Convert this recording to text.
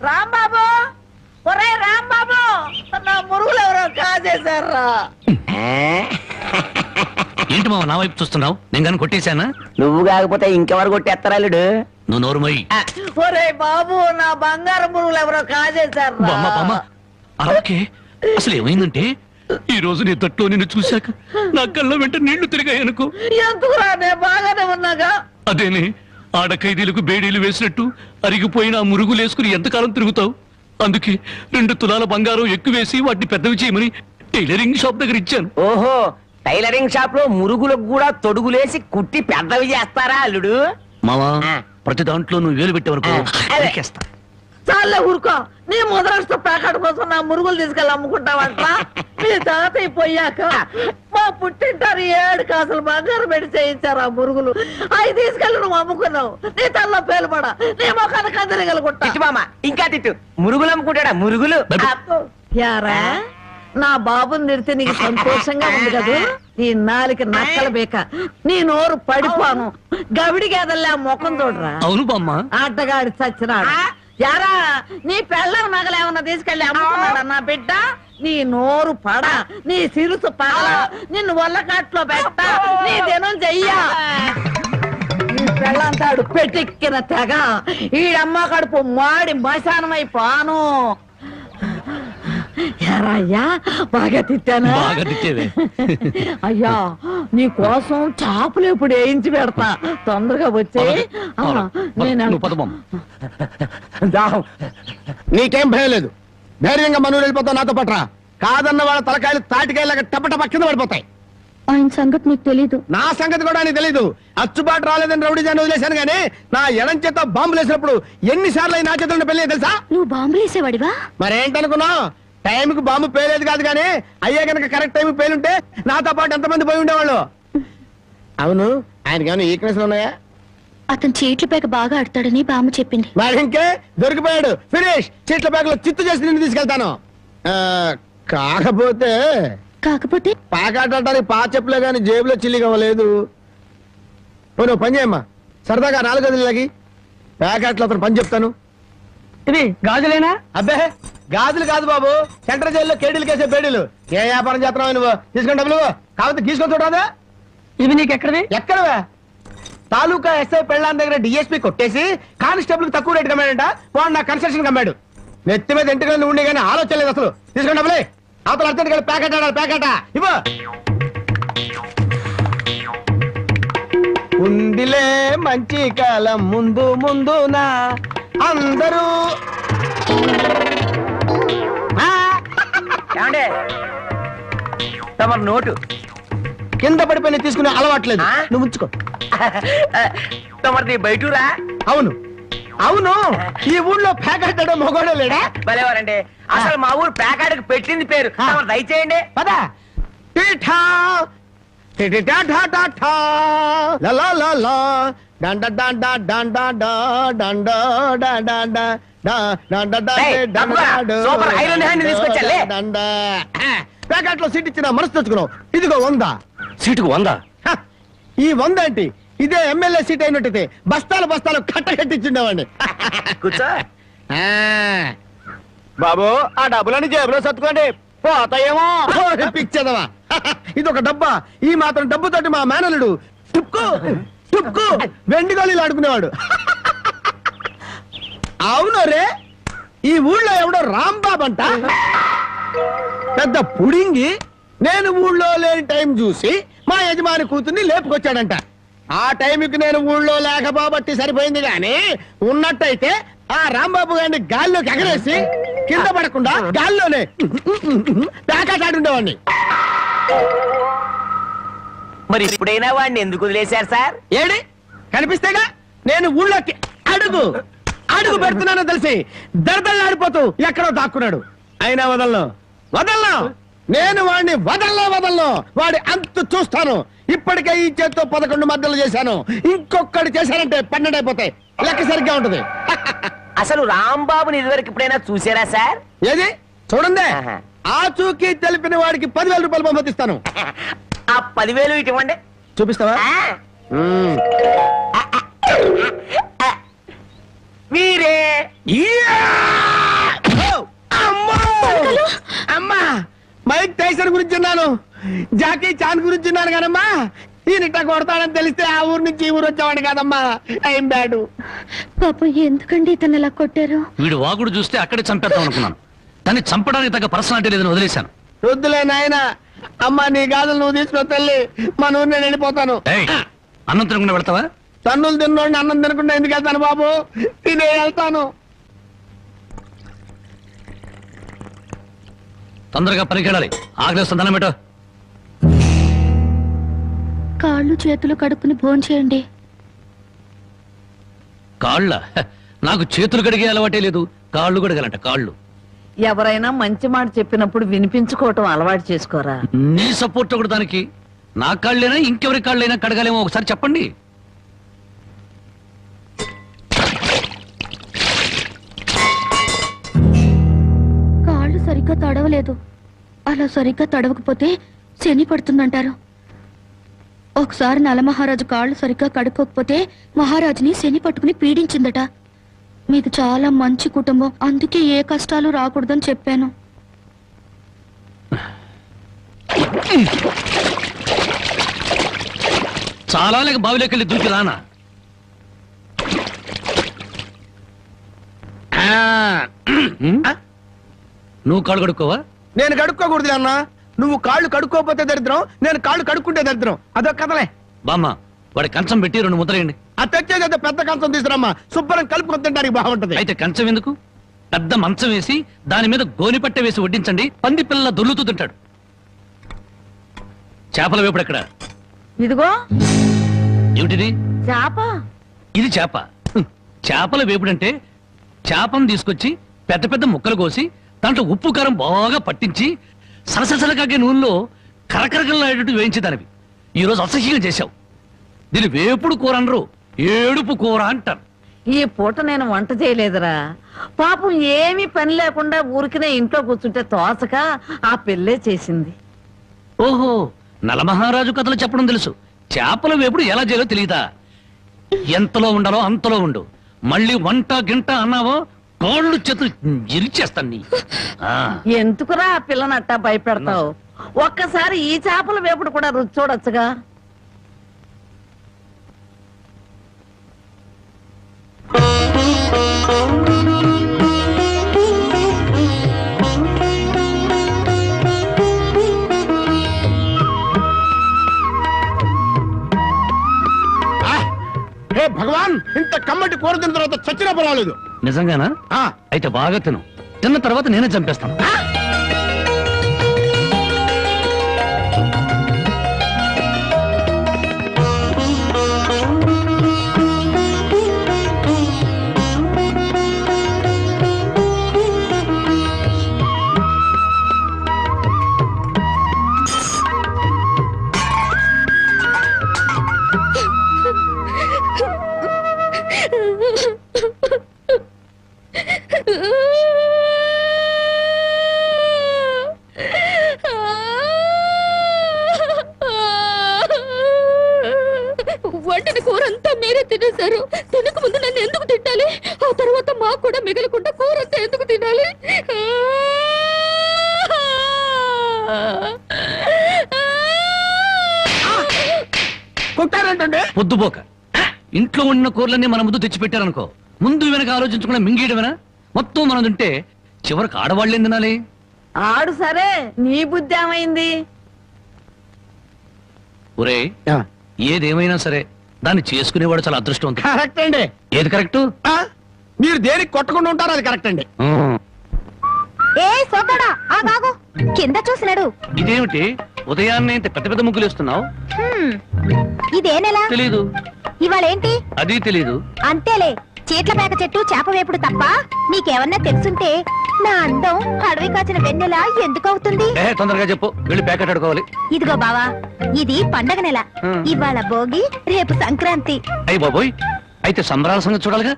రాంబాబు, ఒరే రాంబాబు, నా మురుగులు ఎవరో కాజేశారా? ఏంటి మావ నా వైపు చూస్తున్నావు? నేను కానీ కొట్టేశానా? నువ్వు కాకపోతే ఇంకెవరు కొట్టేస్తారాలుడు? నువ్వు నోరు మొయ్యి. ఒరే బాబు, నా బంగారు మురుగులు ఎవరో కాజేశారా? అలాగే అసలు ఏమైందంటే ఈ రోజు నీ తట్లో నిన్ను చూశాక నా కళ్ళ వెంట నీళ్లు తిరిగాయనుకో. ఎందుకురా, నేను బాగానే ఉన్నాగా. అదేనే ఆడ ఖైదీలకు బేడీలు వేసినట్టు అరిగిపోయిన ఆ మురుగులు వేసుకుని ఎంతకాలం తిరుగుతావు? అందుకే 2 తులాల బంగారం ఎక్కువేసి వాటిని పెద్దవి చేయమని టైలరింగ్ షాప్ దగ్గర ఇచ్చాను. ఓహో, టైలరింగ్ షాప్ లో మురుగులకు కూడా తొడుగులేసి కుట్టి పెద్దవి చేస్తారా అల్లుడు? మావా, ప్రతి దాంట్లో నువ్వు వేలు పెట్టేవరకు చాలే ఊరుకో. నీ ముద్రాష్ట్ర ప్యాకెట్ కోసం నా మురుగులు తీసుకెళ్ళి అమ్ముకుంటావంట. మీ తాతయ్య పోయాక మా పుట్టింటారు 7 కాసులు బంగారం పెట్టి చేయించారు ఆ మురుగులు. అవి తీసుకెళ్ళి నువ్వు అమ్ముకున్నావు. నీ తల్లో పేలుపడ, నీ మొఖాన్ని కందరగలుగుంటా. ఇంకా తిట్టు. మురుగులు అమ్ముకుంటాడా? మురుగులు యారా, నా బాబుని నిడితే నీకు సంతోషంగా ఉంది కదూ? నీ నాలికి నక్కల బేక, నీ నోరు పడిపోను. గవిడి గేదల్లా ముఖం చూడరా. అవును బామ్మ. ఆటగాడి చచ్చినాడు. యారా, నీ పెళ్ళం నగలేమన్నా తీసుకెళ్ళి అమ్ముకున్నాడా నా బిడ్డ? నీ నోరు పడ, నీ సిరుసు పగల, నిన్ను వల్లకాట్లో పెట్ట, నీ దినం చెయ్యా. నీ పెళ్ళంతాడు పెట్టెక్కిన తెగ, ఈడమ్మ కడుపు మాడి మశానమైపోను. అయ్యా, బాగా తిట్టానా? అయ్యా, నీ కోసం చేపలు ఇప్పుడు వేయించి పెడతా. తొందరగా వచ్చి. నీకేం భయం లేదు, ధైర్యంగా మనూరు వెళ్ళిపోతావు. నాతో పట్రా. కాదన్న వాళ్ళ తలకాయలు తాటికాయలాగా టపటప కింద పడిపోతాయి. ఆయన సంగతి నీకు తెలీదు. నా సంగతి కూడా నీకు తెలీదు. అచ్చుబాటు రాలేదని రౌడీ జాన్ వదిలేశాను గానీ నా ఎడం చేత బాంబులు వేసినప్పుడు ఎన్నిసార్లు నా చేతుల్లో పెళ్ళి తెలుసా? నువ్వు బాంబులు వేసేవాడివా? మరేంటనుకున్నావు? టైంకి బాంబు పేలేదు కాదు కానీ అయ్యే కనుక కరెక్ట్ టైంకి పేలుంటే నాతో పాటు ఎంతమంది పోయి ఉండేవాళ్ళు. అవును, ఆయనకి ఏమైనా ఈక్నెస్ ఉన్నాయా? అతను చీట్ల పేక బాగా ఆడతాడని బామ్మ చెప్పింది. మరి ఇంకే దొరికిపోయాడు. ఫినిష్. చీట్ల పేకలో చిత్తు చేసి నిన్ను తీసుకెళ్తాను. కాకపోతే పాకాటానికి పా చెప్పులే గాని జేబులో చిల్లిగా లేదు. నువ్వు పని చేయమ్మా, సరదాగా 4 గదులకి ప్యాకెట్లు అతను పని చెప్తాను. ఇది గాజులేనా? అబ్బే, గాజులు కాదు బాబు, సెంట్రల్ జైల్లో కేడీలు కేసే బేడీలు. ఏ వ్యాపారం చేస్తున్నావు నువ్వు? తీసుకుని డబ్బులు కాకపోతే తీసుకొని చూడరాదా? ఇవి నీకు ఎక్కడవి? ఎక్కడవే? తాలూకా ఎస్ఐ పెళ్ళాన్ దగ్గర డిఎస్పీ కొట్టేసి కానిస్టేబుల్ కు తక్కువ రేటు కమ్మాడంట. వాడు నా కన్స్ట్రక్షన్ కమ్మాడు. నెత్తి మీద ఇంటికి ఉండి కానీ ఆలోచన లేదు అసలు. తీసుకుని డబ్బులే. అవతల అర్జెంట్ కలిసి ప్యాకెట్ ఆడాలి. ప్యాకెట్ ఇవ్వ. ఉందిలే మంచి కాలం ముందు ముందునా అందరూ. తమరు నోటు కింద పడిపోయిన తీసుకునే అలవాట్లేదు. నువ్వు ఉంచుకో. తమరిది బయటూరా? అవును అవును, ఈ ఊళ్ళో ప్యాకెట్ మొగోడే లేడా? భలేవారండి. అసలు మా ఊరు ప్యాకెట్కి పెట్టింది పేరు. దయచేయండి. పదా. ప్యాకెట్ లో సీట్ ఇచ్చిన మనసు తెచ్చుకున్నావు. ఇదిగో 100. సీటుకు 100? ఈ 100 ఏంటి? ఇదే ఎమ్మెల్యే సీట్ అయినట్టయితే బస్తాలు బస్తాలు కట్టకట్టించుండేవాడిని. కూర్చో బాబు, ఆ డబ్బులని జేబులో సత్తుకోండి, పోతాయేమో. పిచ్చదవా, ఇది ఒక డబ్బా. ఈ మాత్రం డబ్బుతోటి మా మేనలుడు టుక్కు టుక్కు వెండి గోళీలు ఆడుకునేవాడు. అవును రే, ఈ ఊళ్ళో ఎవడో రాంబాబు అంట పెద్ద పుడింగి. నేను ఊళ్ళో లేని టైం చూసి మా యజమాని కూతుర్ని లేపుకొచ్చాడంట. ఆ టైంకి నేను ఊళ్ళో లేకపోబట్టి సరిపోయింది గాని ఉన్నట్టయితే ఆ రాంబాబు గారిని గాల్లోకి ఎగరేసి కింద పడకుండా గాల్లోనే ప్యాకెట్ ఆడుండేవాడిని. మరి ఇప్పుడైనా వాడిని ఎందుకు వదిలేశారు సార్? ఏడి కనిపిస్తేగా నేను ఊళ్ళోకి అడుగు అడుగు పెడుతున్నానో తెలిసి దడదళ్ళాడిపోతూ ఎక్కడో దాక్కున్నాడు. అయినా వదలను వదలను, నేను వాడిని వదలను. వాడి అంతు చూస్తాను. ఇప్పటికే ఈ చేత్తో 11 మద్దలు చేశాను. ఇంకొకటి చేశానంటే 12 అయిపోతాయి. లెక్క సరిగ్గా ఉంటది. అసలు రాంబాబుని ఇదివరకు ఎప్పుడైనా చూసారా సార్? ఏది చూడండి, ఆ చూకి తెలిపిన వాడికి 10,000 రూపాయలు పంపిస్తాను. ఆ 10,000 ఇటు ఇవ్వండి. చూపిస్తావా? మీరే మైక్ టైసన్ గురించి విన్నాను, జాకీ చాన్ గురించి విన్నాను కానమ్మా ఈయనిట్ట కొడతాడని తెలిస్తే ఆ ఊరు నుంచి ఈ ఊరు వచ్చేవాడు కాదమ్మా. Time bad. పాపం ఎందుకండి ఇతను ఇలా కొట్టారు? వీడు వాగుడు చూస్తే అక్కడే చంపేద్దాం అనుకున్నాను, కానీ చంపడానికి తగ్గ పర్సనాలిటీ లేదని వదిలేశాను. వద్దులే నాయన, అమ్మా నీ గాజులు నువ్వు తీసుకుని తల్లి, మా ఊరు నేను వెళ్ళిపోతాను. ఏయ్, అన్నం తినకుండా వెళ్తావా? తన్నులు తిన్నోడిని అన్నం తినకుండా ఎందుకు వెళ్తాను బాబు, తినే వెళ్తాను. తొందరగా పనికి వెళ్ళాలి, ఆకలిస్తుంది, అన్నం పెట్టు. కాళ్ళు చేతులు కడుక్కుని భోంచేయండి. కాళ్ళ? నాకు చేతులు కడిగే అలవాటే లేదు, కాళ్ళు కడగాలంట. కాళ్ళు ఎవరైనా మంచి మాట చెప్పినప్పుడు వినిపించుకోవటం అలవాటు చేసుకోరా. నీ సపోర్ట్ ఒకటి దానికి. నా కాళ్ళైనా ఇంకెవరి కాళ్ళైనా కడగాలేమో ఒకసారి చెప్పండి. కాళ్ళు సరిగ్గా తడవలేదు. అలా సరిగ్గా తడవకపోతే శని పడుతుందంటారు. ఒకసారి నలమహారాజు కాళ్ళు సరిగ్గా కడుక్కోకపోతే మహారాజుని శని పట్టుకుని పీడించిందట. మీది చాలా మంచి కుటుంబం, అందుకే ఏ కష్టాలు రాకూడదని చెప్పాను. చాలా లేక బావిలోకి దూకి రానా? నువ్వు కాళ్ళు కడుక్కోవా? నేను కడుక్కోకూడదు అన్న, నువ్వు కాళ్ళు కడుక్కోపోతే దరిద్రం, నేను కాళ్ళు కడుక్కుంటే దరిద్రం. అదొక కథలే. బామ్మ, వాడి కంచం పెట్టి 2 ముద్రయండి. ఆ తెచ్చేది పెద్ద కంచం తీసుకురమ్మా, శుభ్రం కలుపుకొని తింటానికి బాగుంటది. అయితే కంచం ఎందుకు, పెద్ద మంచం వేసి దాని మీద గోనిపట్ట వేసి వడ్డించండి, పంది పిల్ల దొర్లుతూ తింటాడు. చేపల వేపుడు ఎక్కడ? ఇదిగో ఏమిటిది? చేప. ఇది చేప. చేపల వేపుడంటే చేపను తీసుకొచ్చి పెద్ద పెద్ద ముక్కలు కోసి దాంట్లో ఉప్పు కారం బాగా పట్టించి సరసరకాగే నూనెలో కరకరకలాడేటట్టు వేయించేదానివి. ఈ రోజు అసహ్యంగా చేశావు. దీని వేపుడు కూర అనరు, ఏడుపు కూర అంటారు. ఈ పూట నేను వంట చేయలేదురా. పాపం ఏమీ పని లేకుండా ఊరికినే ఇంట్లో కూర్చుంటే తోసక ఆ పెళ్ళే చేసింది. ఓహో, నలమహారాజు కథలు చెప్పడం తెలుసు, చేపల వేపుడు ఎలా చేయాలో తెలియదా? ఎంతలో ఉండాలో అంతలో ఉండు. మళ్ళీ వంట గింట అన్నావో కాళ్ళు చేతులు ఇరిచేస్తాను నీ. ఎందుకురా ఆ పిల్లనట్టా భయపెడతావు? ఒక్కసారి ఈ చేపల వేపుడు కూడా రుచి చూడొచ్చుగా. హే భగవాన్, ఇంత కమ్మటి కూర తిన్న తర్వాత చచ్చినా పర్వాలేదు. నిజంగానా? అయితే బాగా తిను, తిన్న తర్వాత నేనే చంపేస్తాను. వండిన కూర అంతా మీరే తినేశారు. తినక ముందు నన్ను ఎందుకు తిట్టాలి? ఆ తర్వాత మాకు కూడా మిగలకుండా కూర అంతా ఎందుకు తినాలి? కొట్టారంటే పొద్దుపోక ఇంట్లో ఉన్న కూరలన్నీ మన ముందు తెచ్చిపెట్టారనుకో, ముందు వెనక ఆలోచించకుండా మింగేయడమేనా? మొత్తం మనం తింటే చివరికి ఆడవాళ్ళేం తినాలి? ఆడు సరే, నీ బుద్ధి ఏమైంది? ఒరే, ఏదేమైనా సరే దాన్ని చేసుకునేవాడు చాలా అదృష్టవంతుడు. కరెక్ట్ అండి. ఏది కరెక్ట్? మీరు దేనికి కొట్టకుండా ఉంటారో అది కరెక్ట్ అండి. ఏ సోదడా, ఆ బాగు కింద చూసినాడు. ఇదేమిటి ఉదయాన్నే ఇంత పెద్ద పెద్ద ముగ్గులు వేస్తున్నావు? ఇదే నెల తెలీదు. ఇవాళేంటి? అది తెలీదు. అంతేలే, చీట్ల పేక చెట్టు చేప వేపుడు తప్ప నీకేమన్నా తెలుసుంటే నా అందం అడవి కాచిన వెన్నెల ఎందుకు అవుతుంది? తొందరగా చెప్పు, వెళ్ళి ప్యాకెట్ అడుకోవాలి. ఇదిగో బావా, ఇది పండగ నెల. ఇవాళ భోగి, రేపు సంక్రాంతి. అయ్యి బాబోయ్, అయితే సంబరాల సంగతి చూడాలిగా.